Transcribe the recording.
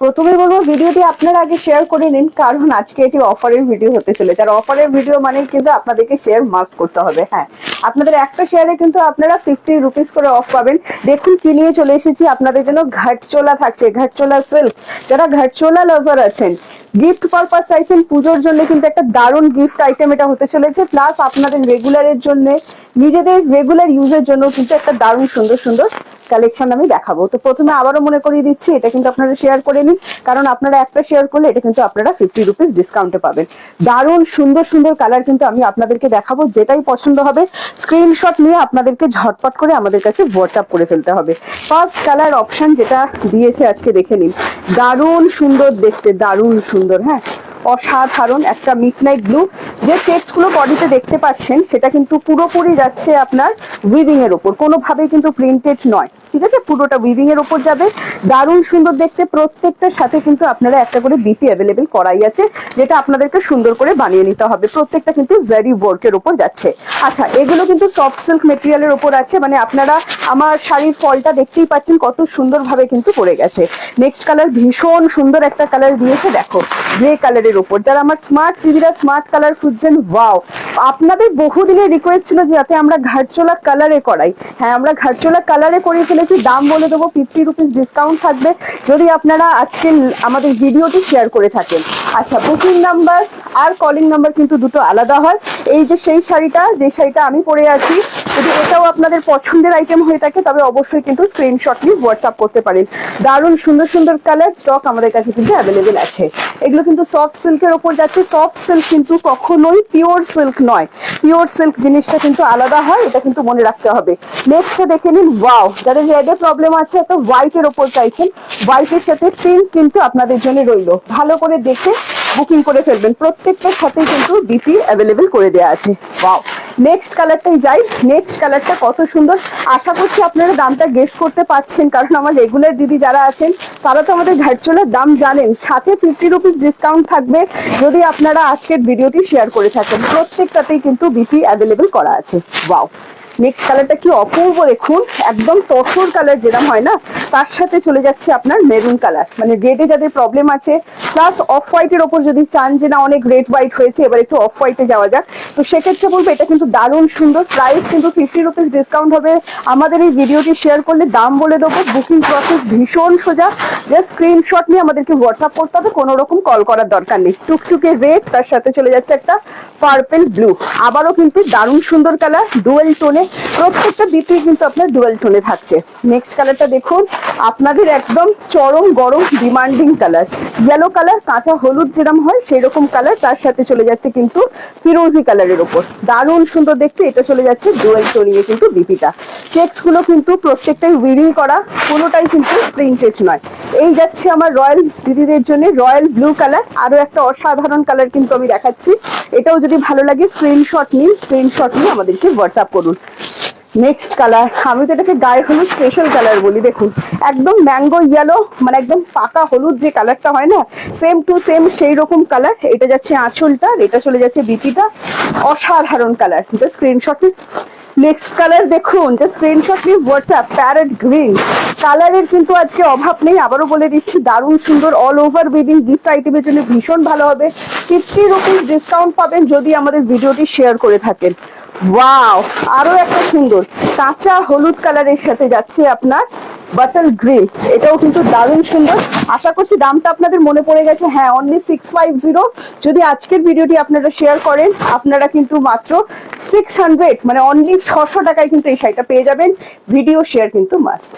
প্রথমে বলবো ভিডিওটি আপনারা আগে শেয়ার করে নিন, কারণ আজকে এটি অফারের ভিডিও হতে চলেছে। আর অফারের ভিডিও মানে কিন্তু আপনাদেরকে শেয়ার মাস্ট করতে হবে। হ্যাঁ, আপনাদের একটা শেয়ারে কিন্তু আপনারা 50 রুপিস করে অফ পাবেন। দেখুন কি নিয়ে চলে এসেছি আপনাদের জন্য, ঘাটচোলা থাকছে, ঘাটচোলা সিল্ক। যারা ঘাটচোলা লাভার আছেন, গিফট পারপাস চাইছেন, পুজোর জন্য কিন্তু একটা দারুণ গিফট আইটেম এটা হতে চলেছে। প্লাস আপনাদের রেগুলারের জন্য, নিজেদের রেগুলার ইউজের জন্য কিন্তু একটা দারুণ সুন্দর সুন্দর কালেকশন আমি দেখাবো। তো প্রথমে আবারও মনে করিয়ে দিচ্ছি, এটা কিন্তু আপনারা শেয়ার করে নিন, কারণ আপনারা একটা শেয়ার করলে এটা কিন্তু আপনারা 50 রুপিস ডিসকাউন্টে পাবেন। দারুণ সুন্দর সুন্দর কালার কিন্তু আমি আপনাদেরকে দেখাবো, যেটাই পছন্দ হবে স্ক্রিনশট নিয়ে আপনাদেরকে ঝটপট করে আমাদের কাছে হোয়াটসঅ্যাপ করে ফেলতে হবে। ফার্স্ট কালার অপশন যেটা দিয়েছে আজকে দেখে নিন, দারুণ সুন্দর দেখতে, দারুণ সুন্দর। হ্যাঁ, অসাধারণ একটা মিডনাইট ব্লু। যে চেকস গুলো বডিতে দেখতে পাচ্ছেন সেটা কিন্তু পুরোপুরি যাচ্ছে আপনার উইভিং এর উপর, কোনোভাবেই কিন্তু প্রিন্টেড নয়, ঠিক আছে, পুরোটা উইভিং এর উপর যাবে। দারুণ সুন্দর দেখতে, প্রত্যেকটার সাথে কিন্তু আপনারা একটা করে বিপি অ্যাভেলেবেল করাই আছে, যেটা আপনাদেরকে সুন্দর করে বানিয়ে নিতে হবে। প্রত্যেকটা কিন্তু জারি ওয়ার্কের উপর যাচ্ছে। আচ্ছা, এগুলো কিন্তু সফট সিল্ক মেটেরিয়ালের উপর আছে, মানে আপনারা আমার শাড়ির ফলটা দেখতেই পাচ্ছেন কত সুন্দরভাবে কিন্তু পড়ে গেছে। নেক্সট কালার ভীষণ সুন্দর একটা কালার দিয়েছে, দেখো গ্রে কালারের উপর। যারা আমার স্মার্ট দিদিরা স্মার্ট কালার খুঁজছেন, ওয়াও, আপনাদের বহুদিনের রিকোয়েস্ট ছিল যাতে আমরা ঘাটচোলা কালারে করাই। হ্যাঁ, আমরা ঘাটচোলা কালারে করে ফেলেছি। দাম বলে দেবো, 50 রুপিস ডিসকাউন্ট থাকবে যদি আপনারা আজকে আমাদের ভিডিওটি শেয়ার করে থাকেন। আচ্ছা, booking number are calling number কিন্তু দুটো আলাদা হয়। এই যে সেই শাড়িটা, যে শাড়িটা আমি পরে আছি, যদি এটাও আপনাদের পছন্দের আইটেম হয়ে থাকে তবে অবশ্যই কিন্তু স্ক্রিনশট নিয়ে হোয়াটসঅ্যাপ করতে পারেন। দারুণ সুন্দর সুন্দর কালার স্টক আমাদের কাছে কিন্তু অ্যাভেলেবেল আছে। এগুলো কিন্তু সফট সিল্কের ওপর যাচ্ছে। সফট সিল্ক কিন্তু কখনোই পিওর সিল্ক নয়, পিওর সিল্ক জিনিসটা কিন্তু আলাদা হয়, এটা কিন্তু মনে রাখতে হবে। নেক্সট দেখে নিন, ওয়াও, যাদের রেডে প্রবলেম আছে একটা হোয়াইটের ওপর চাইছেন, হোয়াইটের সাথে পিঙ্ক কিন্তু আপনাদের জন্য রইলো। ভালো করে দেখে বুকিং করে ফেলবেন, প্রত্যেকটার সাথে কিন্তু বিপি অ্যাভেলেবেল করে দেওয়া আছে। ওয়াও, নেক্সট কালারটাই যাই। নেক্সট কালারটা কত সুন্দর, আশা করছি আপনারা দামটা গেস করতে পারছেন, কারণ আমার রেগুলার দিদি যারা আছেন তারা তো আমাদের ঘাটচোলার দাম জানেন। সাথে 50 রুপিস ডিসকাউন্ট থাকবে যদি আপনারা আজকের ভিডিওটি শেয়ার করে থাকেন। প্রত্যেকটাতেই কিন্তু বিপি অ্যাভেলেবেল করা আছে। ওয়াও, নেক্সট কালারটা কি অপূর্ব দেখুন, একদম তসর কালার যেরকম হয় না, তার সাথে চলে যাচ্ছে আপনার মেরুন কালার। মানে রেডে যাদের প্রবলেম আছে, প্লাস অফ হোয়াইটের ওপর যদি চান যে না অনেক রেড হোয়াইট হয়েছে এবার একটু অফ হোয়াইটে যাওয়া যাক, তো সেক্ষেত্রে বলবো এটা কিন্তু দারুণ সুন্দর। প্রাইস কিন্তু 50 রুপিস ডিসকাউন্ট হবে আমাদের এই ভিডিওটি শেয়ার করলে। দাম বলে দেবো, বুকিং প্রসেস ভীষণ সোজা, জাস্ট স্ক্রিনশট নিয়ে আমাদেরকে হোয়াটসঅ্যাপ করতে হবে, কোনো রকম কল করার দরকার নেই। টুকটুকে রেড, তার সাথে চলে যাচ্ছে একটা পার্পল ব্লু। আবারও কিন্তু দারুণ সুন্দর কালার, ডুয়েল টোনে, প্রত্যেকটা বিপি কিন্তু আপনার ডুয়েল টোনে থাকছে। নেক্সট কালারটা দেখুন, আপনাদের একদম চরম গরম ডিমান্ডিং কালার, ইয়েলো কালার, কাঁচা হলুদ যেরকম হয় সেই রকম কালার, তার সাথে চলে যাচ্ছে কিন্তু ফিরোজি কালারের ওপর। দারুণ সুন্দর দেখতে, এটা চলে যাচ্ছে ডুয়েল টোনিয়ে কিন্তু বিপিটা। চেকস গুলো কিন্তু প্রত্যেকটাই উইভিং করা, কোনোটাই কিন্তু প্রিন্টেড নয়। এই যাচ্ছে আমার রয়্যাল দিদিদের জন্য রয়্যাল ব্লু কালার, আরো একটা অসাধারণ কালার কিন্তু আমি দেখাচ্ছি। এটাও যদি ভালো লাগে স্ক্রিনশট নিন, স্ক্রিনশট নিয়ে আমাদেরকে হোয়াটসঅ্যাপ করুন। নেক্সট কালার, আমি তো এটাকে গায়ে হলুদ স্পেশাল কালার বলি। দেখুন একদম ম্যাঙ্গো ইয়েলো, মানে একদম পাকা হলুদ যে কালারটা হয় না, সেম টু সেম সেই রকম কালার। এটা যাচ্ছে আঁচলটা, এটা চলে যাচ্ছে বিপিটা। অসাধারণ colour, just screenshot. Next colour দেখুন, যে স্ক্রিনশট নিয়ে হোয়াটসঅ্যাপ, প্যারেট গ্রিন কালারের কিন্তু আজকে অভাব নেই। আবারও বলে দিচ্ছি, দারুণ সুন্দর, অল ওভার উইভিং, গিফট আইটেমের জন্য ভীষণ ভালো হবে। 50 রুপিস ডিসকাউন্ট পাবেন যদি আমাদের ভিডিওটি শেয়ার করে থাকেন। ওয়াও, আরো একটা সুন্দর কাঁচা হলুদ কালারের সাথে যাচ্ছে আপনার বাটল গ্রিন, এটাও কিন্তু দারুণ সুন্দর। আশা করছি দামটা আপনাদের মনে পড়ে গেছে। হ্যাঁ, অনলি 650। যদি আজকের ভিডিওটি আপনারা শেয়ার করেন, আপনারা কিন্তু মাত্র 600, মানে অনলি 600 টাকায় কিন্তু এই শাড়িটা পেয়ে যাবেন। ভিডিও শেয়ার কিন্তু মাস্ট।